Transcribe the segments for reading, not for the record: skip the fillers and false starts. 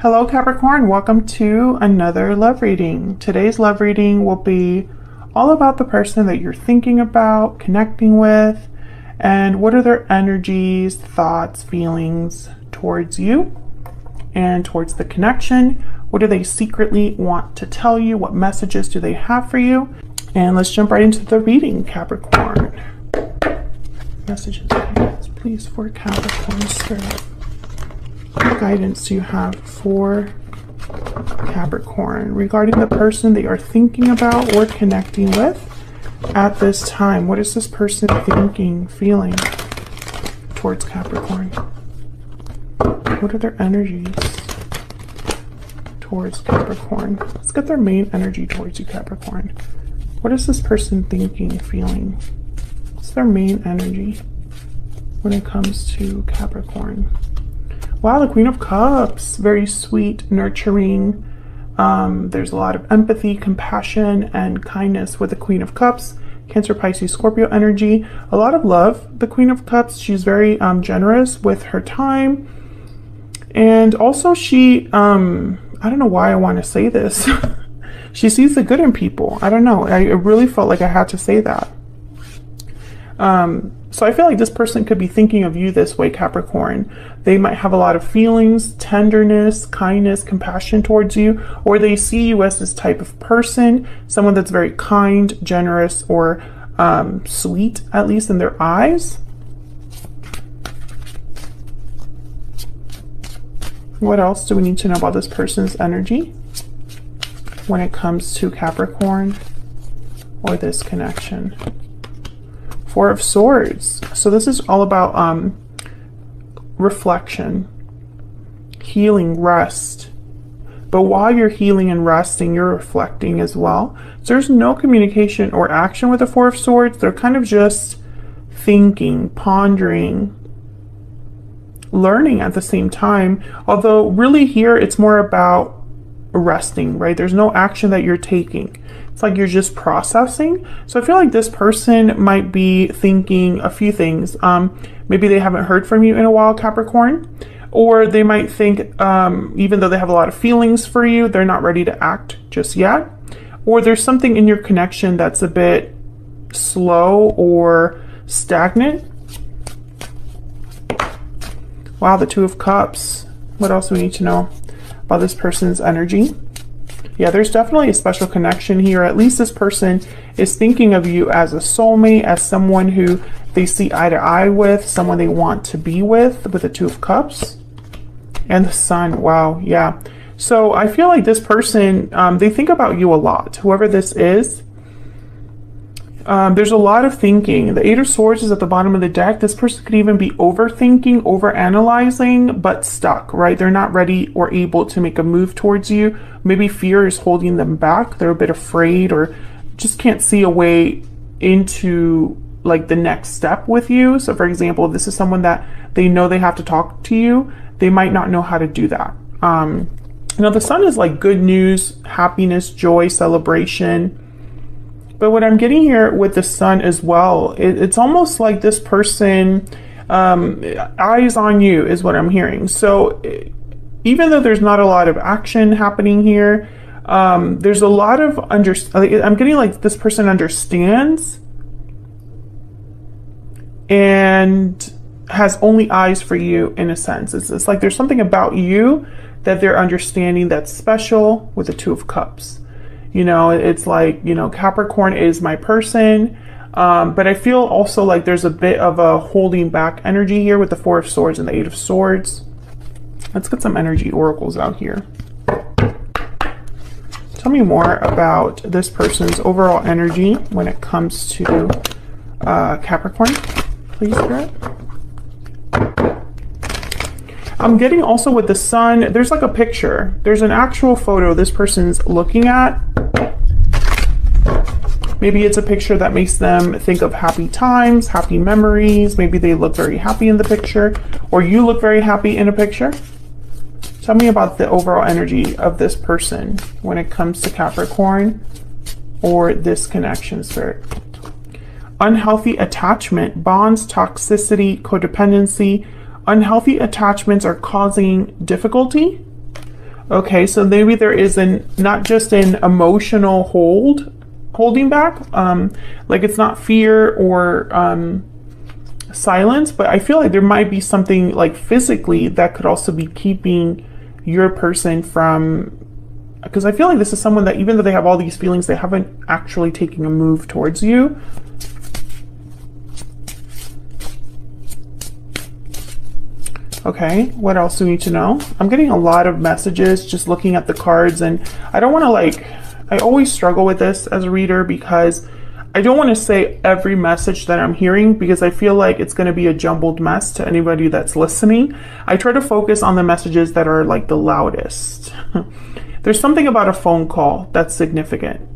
Hello Capricorn, welcome to another love reading. Today's love reading will be all about the person that you're thinking about, connecting with, and what are their energies, thoughts, feelings towards you and towards the connection. What do they secretly want to tell you? What messages do they have for you? And let's jump right into the reading, Capricorn. Messages, please, for Capricorn Spirit. What guidance do you have for Capricorn regarding the person that you're thinking about or connecting with at this time? What is this person thinking, feeling towards Capricorn? What are their energies towards Capricorn? Let's get their main energy towards you, Capricorn. What is this person thinking, feeling? What's their main energy when it comes to Capricorn? Wow, the Queen of Cups, very sweet, nurturing. There's a lot of empathy, compassion, and kindness with the Queen of Cups. Cancer, Pisces, Scorpio energy. A lot of love, the Queen of Cups. She's very generous with her time. And also she, I don't know why I want to say this. She sees the good in people. I don't know. I really felt like I had to say that. So I feel like this person could be thinking of you this way, Capricorn. They might have a lot of feelings, tenderness, kindness, compassion towards you, or they see you as this type of person, someone that's very kind, generous, or sweet, at least in their eyes. What else do we need to know about this person's energy when it comes to Capricorn or this connection? Four of Swords. So this is all about reflection, healing, rest. But while you're healing and resting, you're reflecting as well. So there's no communication or action with the Four of Swords. They're kind of just thinking, pondering, learning at the same time. Although really here it's more about resting, right? There's no action that you're taking. It's like you're just processing. So I feel like this person might be thinking a few things. Maybe they haven't heard from you in a while, Capricorn. Or they might think, even though they have a lot of feelings for you, they're not ready to act just yet. Or there's something in your connection that's a bit slow or stagnant. Wow, the Two of Cups. What else do we need to know about this person's energy? Yeah, there's definitely a special connection here. At least this person is thinking of you as a soulmate, as someone who they see eye to eye with, someone they want to be with the Two of Cups. And the Sun, wow, yeah. So I feel like this person, they think about you a lot, whoever this is. There's a lot of thinking. The Eight of Swords is at the bottom of the deck. This person could even be overthinking, overanalyzing, but stuck, right? They're not ready or able to make a move towards you. Maybe fear is holding them back. They're a bit afraid or just can't see a way into like the next step with you. So for example, if this is someone that they know they have to talk to you, they might not know how to do that. Now the Sun is like good news, happiness, joy, celebration. But what I'm getting here with the Sun as well, it's almost like this person, eyes on you is what I'm hearing. So even though there's not a lot of action happening here, there's a lot of I'm getting like this person understands and has only eyes for you in a sense. It's like there's something about you that they're understanding that's special with the Two of Cups. You know, it's like, you know, Capricorn is my person. But I feel also like there's a bit of a holding back energy here with the Four of Swords and the Eight of Swords. Let's get some energy oracles out here. Tell me more about this person's overall energy when it comes to Capricorn, please, Spirit. I'm getting also with the Sun, there's like a picture. There's an actual photo this person's looking at. Maybe it's a picture that makes them think of happy times, happy memories. Maybe they look very happy in the picture, or you look very happy in a picture. Tell me about the overall energy of this person when it comes to Capricorn or this connection, Spirit. Unhealthy attachment, bonds, toxicity, codependency. Unhealthy attachments are causing difficulty. Okay, so maybe there is not just an emotional holding back, like it's not fear or silence, but I feel like there might be something like physically that could also be keeping your person from, because I feel like this is someone that even though they have all these feelings, they haven't actually taken a move towards you. Okay, what else do we need to know? I'm getting a lot of messages just looking at the cards, and I don't want to I always struggle with this as a reader because I don't want to say every message that I'm hearing because I feel like it's going to be a jumbled mess to anybody that's listening. I try to focus on the messages that are like the loudest. There's something about a phone call that's significant.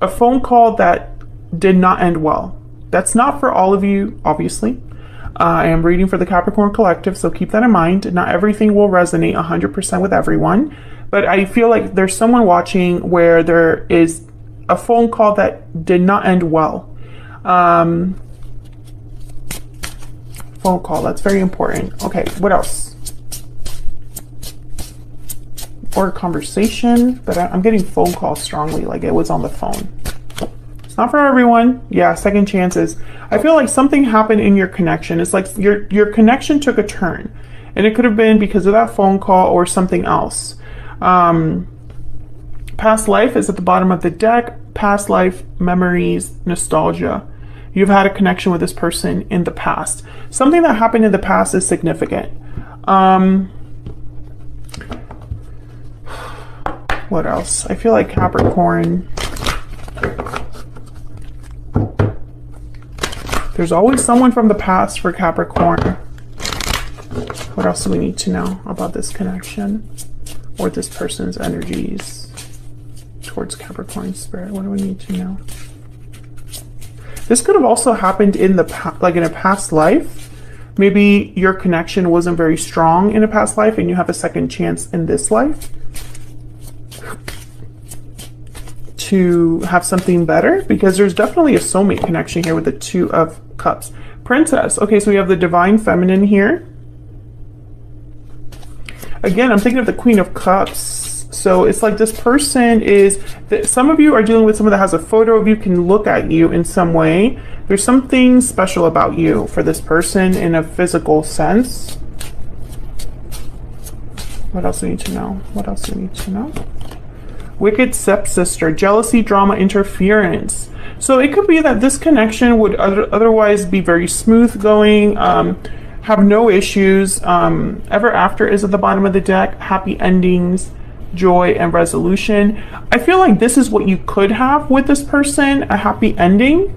A phone call that did not end well. That's not for all of you, obviously. I am reading for the Capricorn Collective, so keep that in mind. Not everything will resonate 100% with everyone, but I feel like there's someone watching where there is a phone call that did not end well. Phone call, that's very important. Okay, what else? Or a conversation, but I'm getting phone call strongly, like it was on the phone. It's not for everyone. Yeah, second chances. I feel like something happened in your connection. It's like your connection took a turn, and it could have been because of that phone call or something else. Past life is at the bottom of the deck. Past life memories, nostalgia. You've had a connection with this person in the past. Something that happened in the past is significant. What else? I feel like Capricorn. There's always someone from the past for Capricorn. What else do we need to know about this connection or this person's energies towards Capricorn spirit? What do we need to know? This could have also happened in the like in a past life. Maybe your connection wasn't very strong in a past life and you have a second chance in this life to have something better, because there's definitely a soulmate connection here with the Two of Cups. Princess. Okay, so we have the Divine Feminine here. Again, I'm thinking of the Queen of Cups. So it's like this person is, some of you are dealing with someone that has a photo of you, can look at you in some way. There's something special about you for this person in a physical sense. What else do we need to know? What else do we need to know? Wicked stepsister, jealousy, drama, interference. So it could be that this connection would otherwise be very smooth going, have no issues. Ever after is at the bottom of the deck. Happy endings, joy, and resolution. I feel like this is what you could have with this person, a happy ending.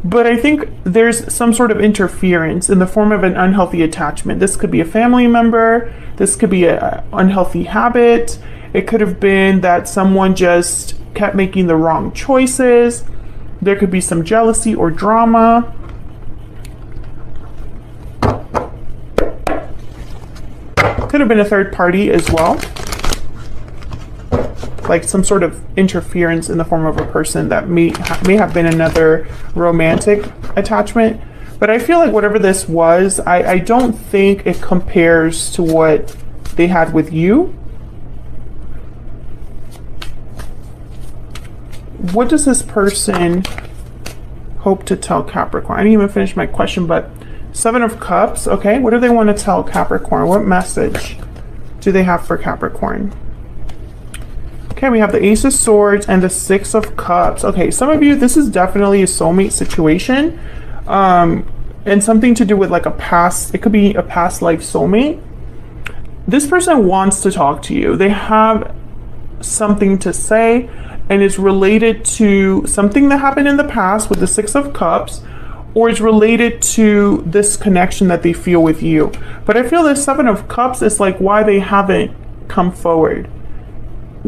But I think there's some sort of interference in the form of an unhealthy attachment. This could be a family member. This could be an unhealthy habit. It could have been that someone just kept making the wrong choices. There could be some jealousy or drama. Could have been a third party as well. Like some sort of interference in the form of a person that may have been another romantic attachment. But I feel like whatever this was, I don't think it compares to what they had with you. What does this person hope to tell Capricorn? I didn't even finish my question, but Seven of Cups. Okay, what do they want to tell Capricorn? What message do they have for Capricorn? Okay, we have the Ace of Swords and the Six of Cups. Okay, some of you, this is definitely a soulmate situation. And something to do with like a past, it could be a past life soulmate. This person wants to talk to you. They have something to say, and it's related to something that happened in the past with the Six of Cups, or it's related to this connection that they feel with you. But I feel the Seven of Cups is like why they haven't come forward.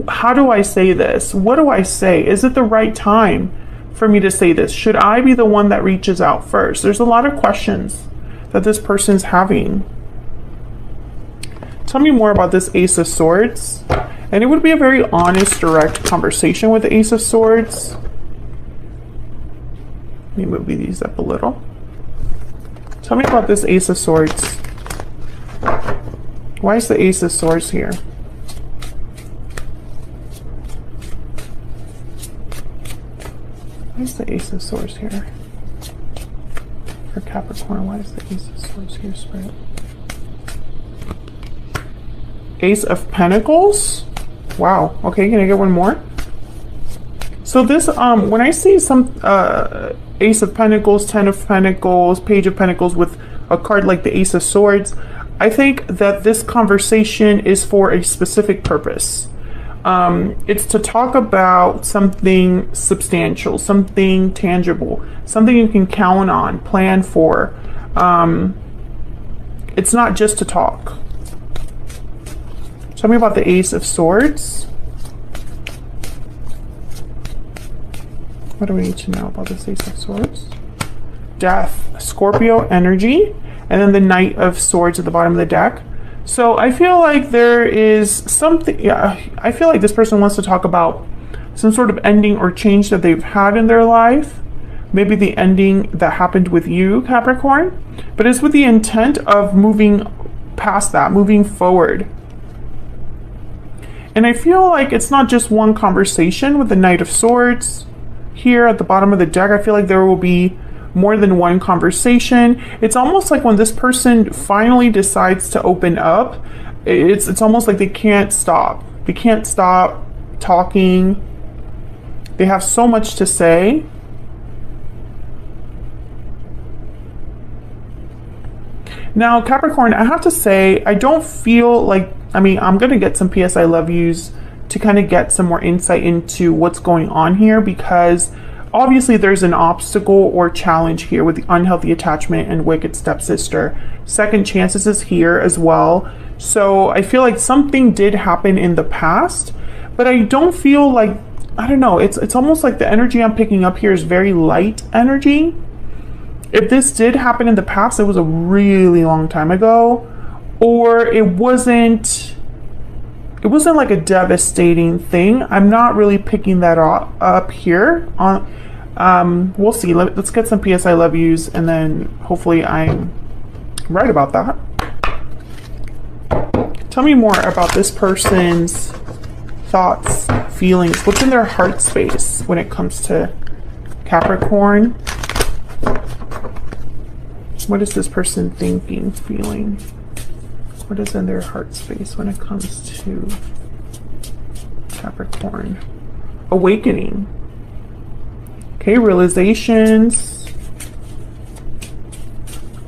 How do I say this? What do I say? Is it the right time for me to say this? Should I be the one that reaches out first? There's a lot of questions that this person's having. Tell me more about this Ace of Swords. And it would be a very honest, direct conversation with the Ace of Swords. Let me move these up a little. Tell me about this Ace of Swords. Why is the Ace of Swords here? Why is the Ace of Swords here? For Capricorn, why is the Ace of Swords here, Spirit? Ace of Pentacles? Wow. Okay, can I get one more? So this, when I see some Ace of Pentacles, Ten of Pentacles, Page of Pentacles with a card like the Ace of Swords, I think that this conversation is for a specific purpose. It's to talk about something substantial, something tangible, something you can count on, plan for. It's not just to talk. Tell me about the Ace of Swords. What do we need to know about this Ace of Swords? Death, Scorpio energy, and then the Knight of Swords at the bottom of the deck. So I feel like there is something, yeah, I feel like this person wants to talk about some sort of ending or change that they've had in their life. Maybe the ending that happened with you, Capricorn, but it's with the intent of moving past that, moving forward. And I feel like it's not just one conversation with the Knight of Swords here at the bottom of the deck. I feel like there will be more than one conversation. It's almost like when this person finally decides to open up, it's almost like they can't stop. They can't stop talking. They have so much to say. Now, Capricorn, I have to say, I don't feel like, I mean, I'm going to get some PS I love yous to kind of get some more insight into what's going on here, because obviously there's an obstacle or challenge here with the unhealthy attachment and wicked stepsister. Second chances is here as well. So I feel like something did happen in the past, but I don't feel like, I don't know, it's almost like the energy I'm picking up here is very light energy. If this did happen in the past, it was a really long time ago, or it wasn't like a devastating thing. I'm not really picking that up here. We'll see. Let's get some PS I love yous, and then hopefully I'm right about that. Tell me more about this person's thoughts, feelings. What's in their heart space when it comes to Capricorn? What is this person thinking, feeling? What is in their heart space when it comes to Capricorn? Awakening. Okay, realizations.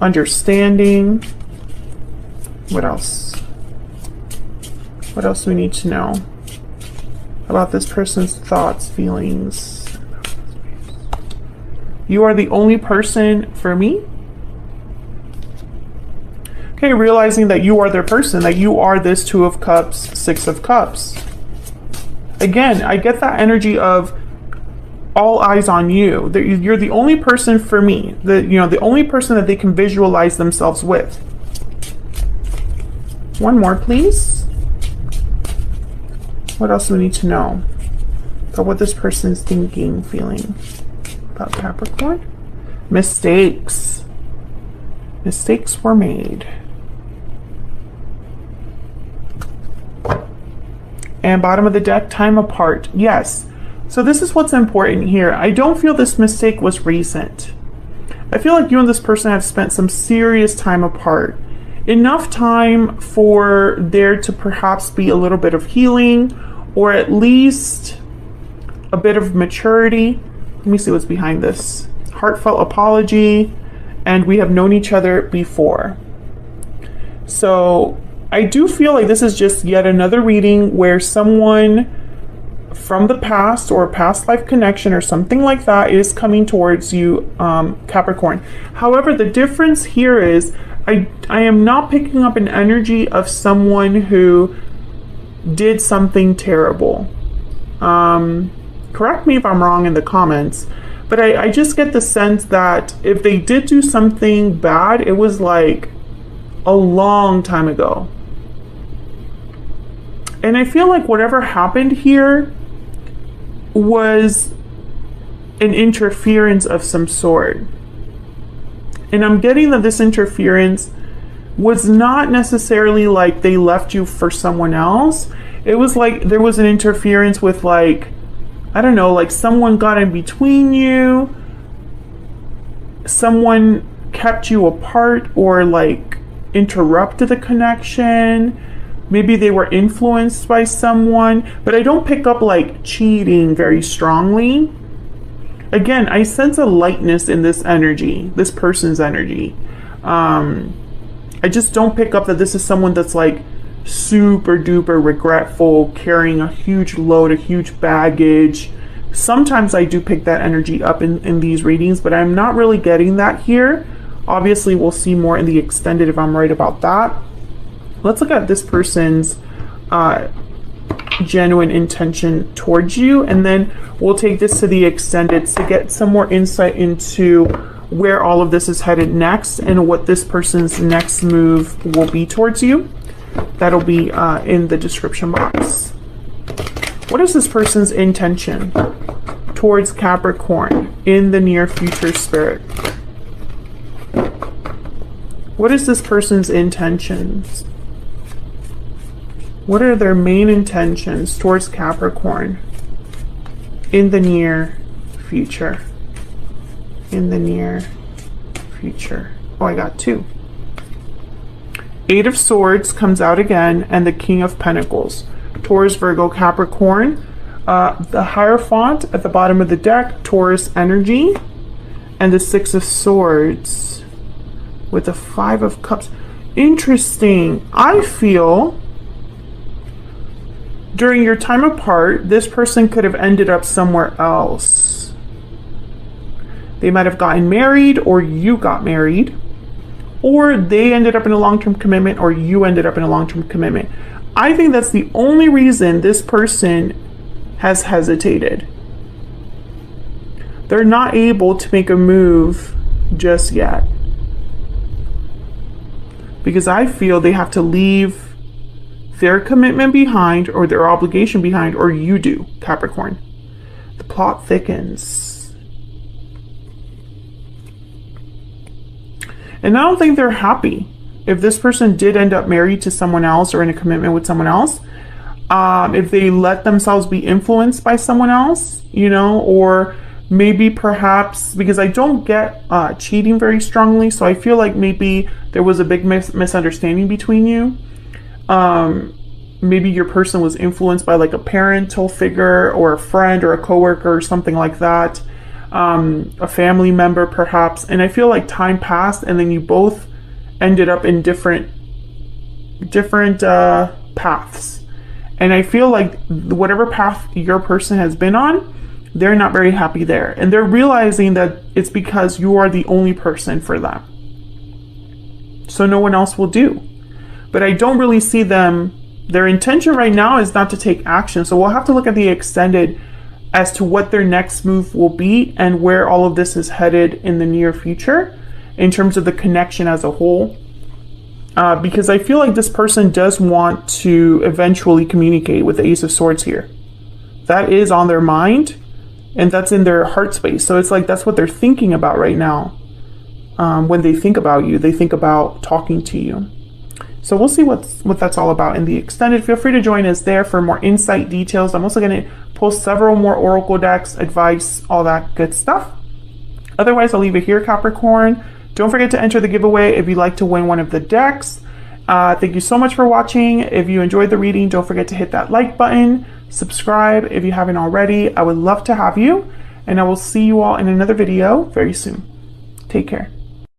Understanding. What else? What else do we need to know about this person's thoughts, feelings? You are the only person for me. Okay, realizing that you are their person, that you are this Two of Cups, Six of Cups. Again, I get that energy of all eyes on you. That you're the only person for me. The only person that they can visualize themselves with. One more, please. What else do we need to know about what this person's thinking, feeling about Capricorn? Mistakes. Mistakes were made. And bottom of the deck, time apart. Yes. So this is what's important here. I don't feel this mistake was recent. I feel like you and this person have spent some serious time apart. Enough time for there to perhaps be a little bit of healing, or at least a bit of maturity. Let me see what's behind this. Heartfelt apology, and we have known each other before. So I do feel like this is just yet another reading where someone from the past or a past life connection or something like that is coming towards you, Capricorn. However, the difference here is I am not picking up an energy of someone who did something terrible. Correct me if I'm wrong in the comments, but I just get the sense that if they did do something bad, it was like a long time ago. And I feel like whatever happened here was an interference of some sort. And I'm getting that this interference was not necessarily like they left you for someone else. It was like there was an interference with, like, I don't know, like someone got in between you, someone kept you apart, or like interrupted the connection. Maybe they were influenced by someone, but I don't pick up like cheating very strongly. Again, I sense a lightness in this energy, this person's energy. I just don't pick up that this is someone that's like super duper regretful, carrying a huge load, a huge baggage. Sometimes I do pick that energy up in these readings, but I'm not really getting that here. Obviously, we'll see more in the extended if I'm right about that. Let's look at this person's genuine intention towards you, and then we'll take this to the extended to get some more insight into where all of this is headed next and what this person's next move will be towards you. That'll be in the description box. What is this person's intention towards Capricorn in the near future, Spirit? What is this person's intentions? What are their main intentions towards Capricorn in the near future? In the near future. Oh, I got two. Eight of Swords comes out again, and the King of Pentacles. Taurus, Virgo, Capricorn. The Hierophant at the bottom of the deck, Taurus energy. And the Six of Swords with the Five of Cups. Interesting. I feel during your time apart, this person could have ended up somewhere else. They might have gotten married, or you got married, or they ended up in a long-term commitment, or you ended up in a long-term commitment. I think that's the only reason this person has hesitated. They're not able to make a move just yet, because I feel they have to leave their commitment behind, or their obligation behind, or you do, Capricorn. The plot thickens. And I don't think they're happy. If this person did end up married to someone else or in a commitment with someone else, if they let themselves be influenced by someone else, you know, or maybe perhaps, because I don't get cheating very strongly, so I feel like maybe there was a big misunderstanding between you. Maybe your person was influenced by like a parental figure or a friend or a coworker or something like that, a family member perhaps, and I feel like time passed and then you both ended up in different paths, and I feel like whatever path your person has been on, they're not very happy there, and they're realizing that it's because you are the only person for them, so no one else will do. But I don't really see them, their intention right now is not to take action. So we'll have to look at the extended as to what their next move will be and where all of this is headed in the near future in terms of the connection as a whole. Because I feel like this person does want to eventually communicate with the Ace of Swords here. That is on their mind, and that's in their heart space. So it's like that's what they're thinking about right now. When they think about you, they think about talking to you. So we'll see what that's all about in the extended. Feel free to join us there for more insight details. I'm also going to post several more oracle decks, advice, all that good stuff. Otherwise, I'll leave it here, Capricorn. Don't forget to enter the giveaway if you'd like to win one of the decks. Thank you so much for watching. If you enjoyed the reading, don't forget to hit that like button. Subscribe if you haven't already. I would love to have you. And I will see you all in another video very soon. Take care.